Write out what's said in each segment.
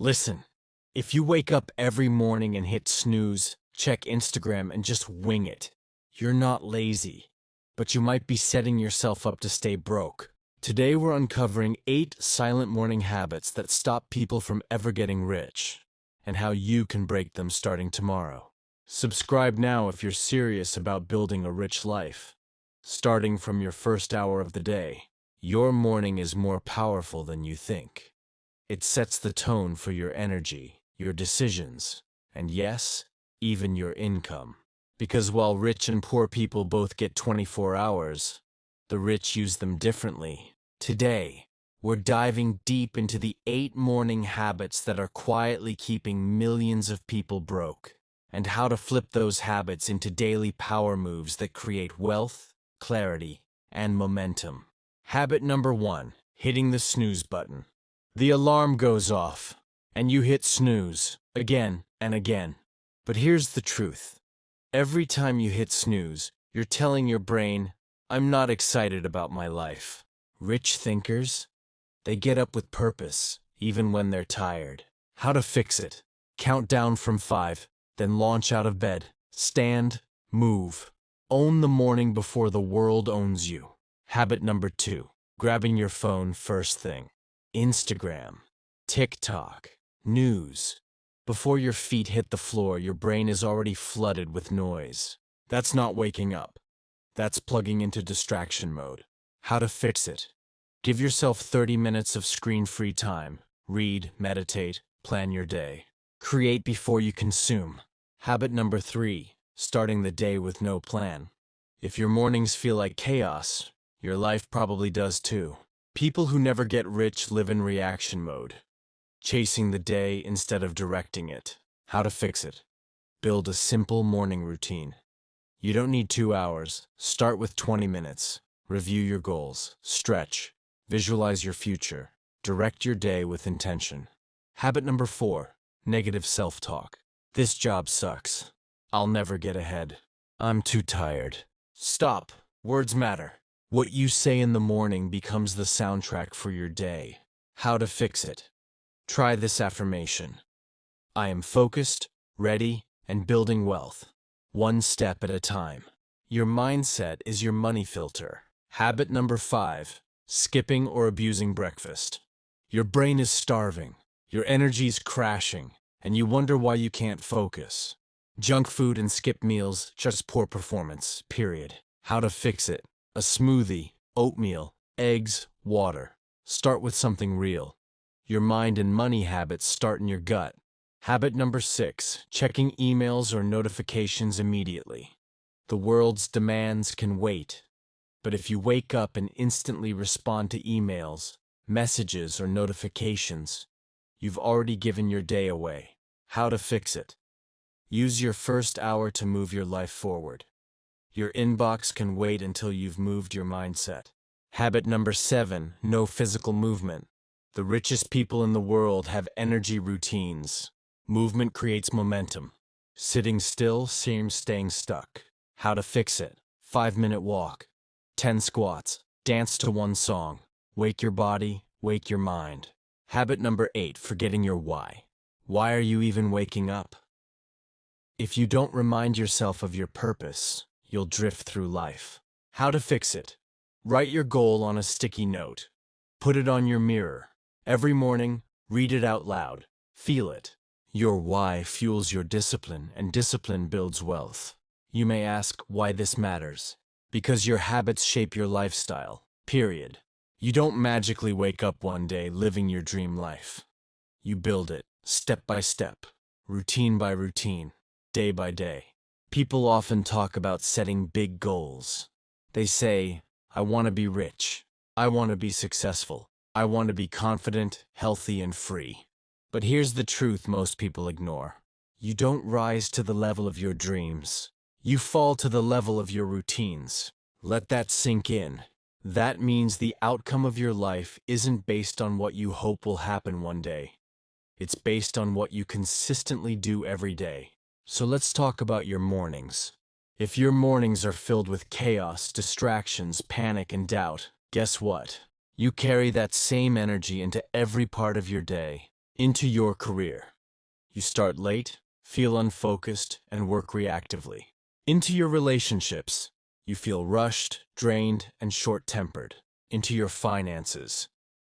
Listen, if you wake up every morning and hit snooze, check Instagram, and just wing it, you're not lazy, but you might be setting yourself up to stay broke. Today we're uncovering 8 silent morning habits that stop people from ever getting rich, and how you can break them starting tomorrow. Subscribe now if you're serious about building a rich life. Starting from your first hour of the day, your morning is more powerful than you think. It sets the tone for your energy, your decisions, and yes, even your income. Because while rich and poor people both get 24 hours, the rich use them differently. Today, we're diving deep into the 8 morning habits that are quietly keeping millions of people broke, and how to flip those habits into daily power moves that create wealth, clarity, and momentum. Habit number 1, hitting the snooze button. The alarm goes off, and you hit snooze again and again. But here's the truth. Every time you hit snooze, you're telling your brain, I'm not excited about my life. Rich thinkers, they get up with purpose, even when they're tired. How to fix it? Count down from 5, then launch out of bed. Stand, move. Own the morning before the world owns you. Habit number 2, grabbing your phone first thing. Instagram, TikTok, news. Before your feet hit the floor, your brain is already flooded with noise. That's not waking up. That's plugging into distraction mode. How to fix it? Give yourself 30 minutes of screen-free time. Read, meditate, plan your day. Create before you consume. Habit number 3, starting the day with no plan. If your mornings feel like chaos, your life probably does too. People who never get rich live in reaction mode, chasing the day instead of directing it. How to fix it? Build a simple morning routine. You don't need 2 hours. Start with 20 minutes. Review your goals. Stretch. Visualize your future. Direct your day with intention. Habit number 4, negative self-talk. This job sucks. I'll never get ahead. I'm too tired. Stop. Words matter. What you say in the morning becomes the soundtrack for your day. How to fix it? Try this affirmation. I am focused, ready, and building wealth. One step at a time. Your mindset is your money filter. Habit number 5, skipping or abusing breakfast. Your brain is starving, your energy's crashing, and you wonder why you can't focus. Junk food and skip meals, just poor performance, period. How to fix it? A smoothie, oatmeal, eggs, water. Start with something real. Your mind and money habits start in your gut. Habit number 6, checking emails or notifications immediately. The world's demands can wait. But if you wake up and instantly respond to emails, messages, or notifications, you've already given your day away. How to fix it? Use your first hour to move your life forward. Your inbox can wait until you've moved your mindset. Habit number 7, no physical movement. The richest people in the world have energy routines. Movement creates momentum. Sitting still seems staying stuck. How to fix it? 5-minute walk. 10 squats. Dance to one song. Wake your body, wake your mind. Habit number 8, forgetting your why. Why are you even waking up? If you don't remind yourself of your purpose, you'll drift through life. How to fix it? Write your goal on a sticky note. Put it on your mirror. Every morning, read it out loud. Feel it. Your why fuels your discipline, and discipline builds wealth. You may ask why this matters. Because your habits shape your lifestyle, period. You don't magically wake up one day living your dream life. You build it, step by step, routine by routine, day by day. People often talk about setting big goals. They say, I want to be rich. I want to be successful. I want to be confident, healthy, and free. But here's the truth most people ignore. You don't rise to the level of your dreams. You fall to the level of your routines. Let that sink in. That means the outcome of your life isn't based on what you hope will happen one day. It's based on what you consistently do every day. So let's talk about your mornings. If your mornings are filled with chaos, distractions, panic, and doubt, guess what? You carry that same energy into every part of your day. Into your career. You start late, feel unfocused, and work reactively. Into your relationships. You feel rushed, drained, and short-tempered. Into your finances.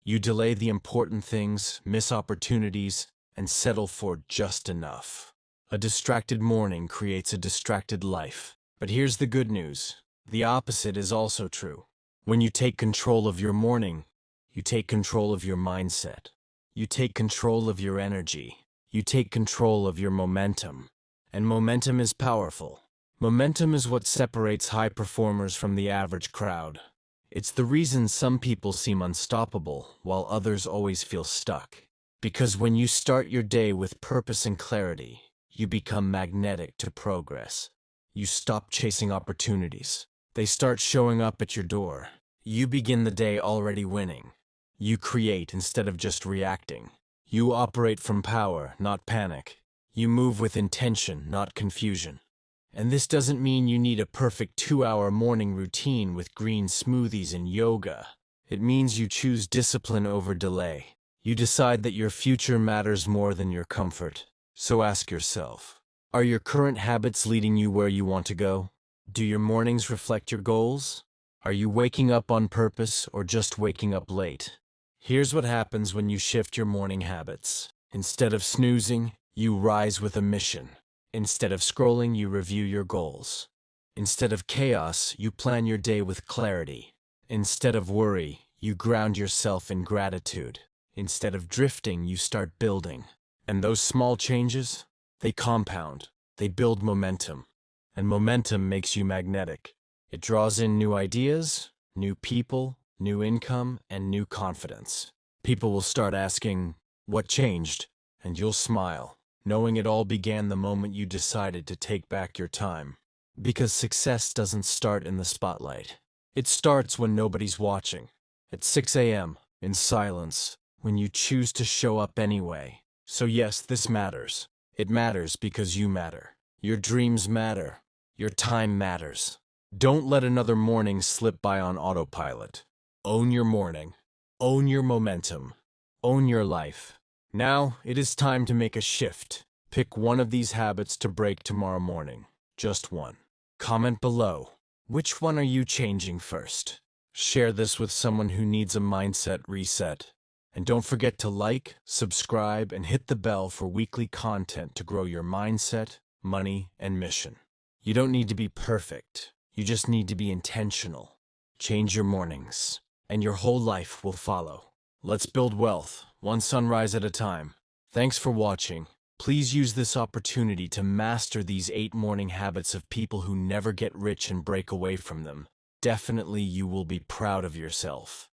You delay the important things, miss opportunities, and settle for just enough. A distracted morning creates a distracted life. But here's the good news. The opposite is also true. When you take control of your morning, you take control of your mindset. You take control of your energy. You take control of your momentum. And momentum is powerful. Momentum is what separates high performers from the average crowd. It's the reason some people seem unstoppable, while others always feel stuck. Because when you start your day with purpose and clarity, you become magnetic to progress. You stop chasing opportunities. They start showing up at your door. You begin the day already winning. You create instead of just reacting. You operate from power, not panic. You move with intention, not confusion. And this doesn't mean you need a perfect 2-hour morning routine with green smoothies and yoga. It means you choose discipline over delay. You decide that your future matters more than your comfort. So ask yourself, are your current habits leading you where you want to go? Do your mornings reflect your goals? Are you waking up on purpose or just waking up late? Here's what happens when you shift your morning habits. Instead of snoozing, you rise with a mission. Instead of scrolling, you review your goals. Instead of chaos, you plan your day with clarity. Instead of worry, you ground yourself in gratitude. Instead of drifting, you start building. And those small changes, they compound. They build momentum. And momentum makes you magnetic. It draws in new ideas, new people, new income, and new confidence. People will start asking, "What changed?" And you'll smile, knowing it all began the moment you decided to take back your time. Because success doesn't start in the spotlight. It starts when nobody's watching. At 6 a.m., in silence, when you choose to show up anyway. So yes, this matters. It matters because you matter. Your dreams matter. Your time matters. Don't let another morning slip by on autopilot. Own your morning. Own your momentum. Own your life. Now, it is time to make a shift. Pick one of these habits to break tomorrow morning. Just one. Comment below. Which one are you changing first? Share this with someone who needs a mindset reset. And don't forget to like, subscribe, and hit the bell for weekly content to grow your mindset, money, and mission. You don't need to be perfect. You just need to be intentional. Change your mornings, and your whole life will follow. Let's build wealth, one sunrise at a time. Thanks for watching. Please use this opportunity to master these 8 morning habits of people who never get rich and break away from them. Definitely you will be proud of yourself.